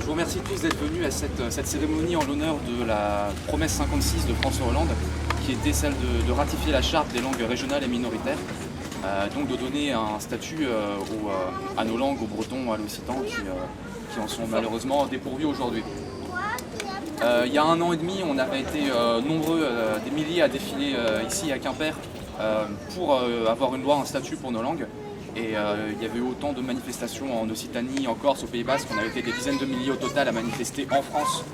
vous remercie tous d'être venus à cette cérémonie en l'honneur de la promesse 56 de François Hollande, qui était celle de ratifier la charte des langues régionales et minoritaires, donc de donner un statut à nos langues, aux Bretons, à l'Occitan, qui en sont malheureusement dépourvus aujourd'hui. Il y a 1 an et demi, on avait été nombreux, des milliers à défiler ici à Quimper pour avoir une loi, un statut pour nos langues. Et il y avait eu autant de manifestations en Occitanie, en Corse, au Pays Basque. On avait été des dizaines de milliers au total à manifester en France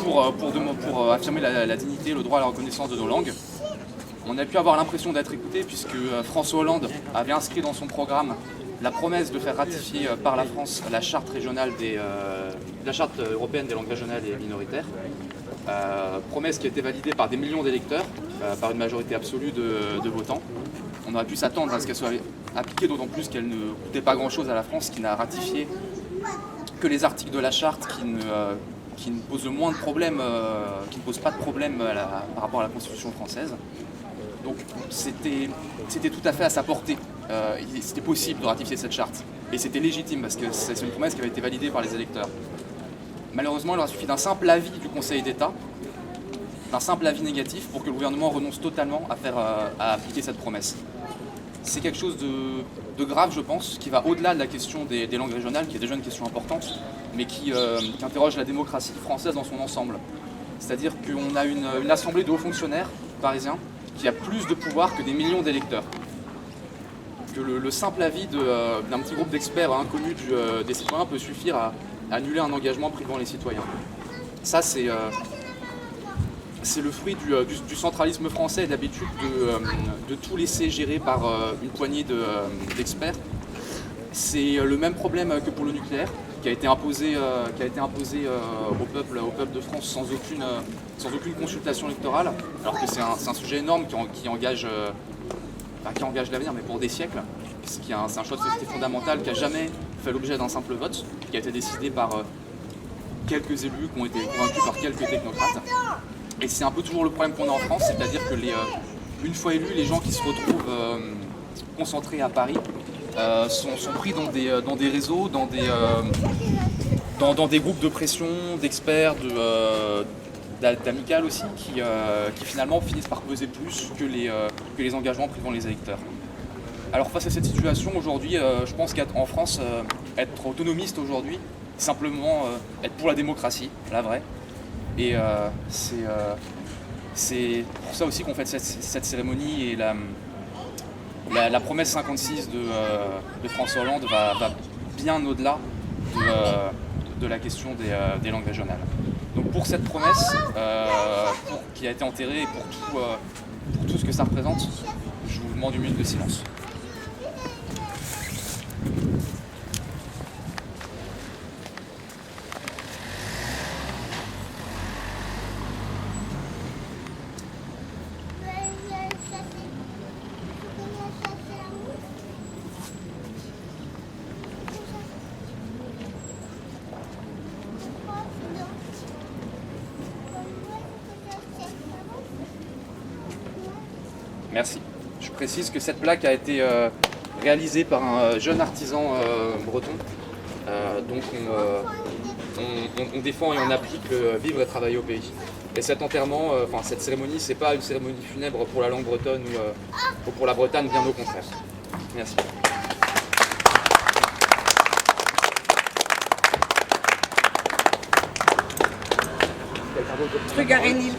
pour affirmer la dignité, le droit à la reconnaissance de nos langues. On a pu avoir l'impression d'être écouté puisque François Hollande avait inscrit dans son programme la promesse de faire ratifier par la France la charte régionale la charte européenne des langues régionales et minoritaires. Promesse qui a été validée par des millions d'électeurs, par une majorité absolue de votants. On aurait pu s'attendre à ce qu'elle soit appliquée, d'autant plus qu'elle ne coûtait pas grand-chose à la France, qui n'a ratifié que les articles de la charte qui ne posent le moins de problèmes, qui ne posent pas de problème par rapport à la Constitution française. Donc c'était tout à fait à sa portée. C'était possible de ratifier cette charte. Et c'était légitime parce que c'est une promesse qui avait été validée par les électeurs. Malheureusement, il aura suffi d'un simple avis du Conseil d'État, d'un simple avis négatif, pour que le gouvernement renonce totalement à appliquer cette promesse. C'est quelque chose de grave, je pense, qui va au-delà de la question des langues régionales, qui est déjà une question importante, mais qui interroge la démocratie française dans son ensemble. C'est-à-dire qu'on a une assemblée de hauts fonctionnaires parisiens qui a plus de pouvoir que des millions d'électeurs. Que le simple avis d'un petit groupe d'experts inconnus des citoyens peut suffire à annuler un engagement pris devant les citoyens. Ça, c'est le fruit du centralisme français, d'habitude de tout laisser gérer par une poignée d'experts. C'est le même problème que pour le nucléaire, qui a été imposé au peuple de France sans aucune consultation électorale, alors que c'est un sujet énorme qui engage l'avenir, mais pour des siècles. C'est un choix de société fondamental qui n'a jamais fait l'objet d'un simple vote, qui a été décidé par quelques élus qui ont été convaincus par quelques technocrates. Et c'est un peu toujours le problème qu'on a en France, c'est-à-dire que une fois élus, les gens qui se retrouvent concentrés à Paris sont pris dans des réseaux, dans des groupes de pression, d'experts, d'amicales aussi, qui finalement finissent par peser plus que les engagements pris devant les électeurs. Alors face à cette situation, aujourd'hui, je pense qu'en France, être autonomiste aujourd'hui, simplement être pour la démocratie, la vraie. Et c'est pour ça aussi qu'on fait cette cérémonie, et la promesse 56 de François Hollande va bien au-delà de la question des langues régionales. Donc pour cette promesse qui a été enterrée et pour tout ce que ça représente, je vous demande 1 minute de silence. Merci. Je précise que cette plaque a été réalisée par un jeune artisan breton. Donc on défend et on applique le vivre et travailler au pays. Et cet enterrement, cette cérémonie, c'est pas une cérémonie funèbre pour la langue bretonne ou pour la Bretagne, bien au contraire. Merci. Truc à Rénil.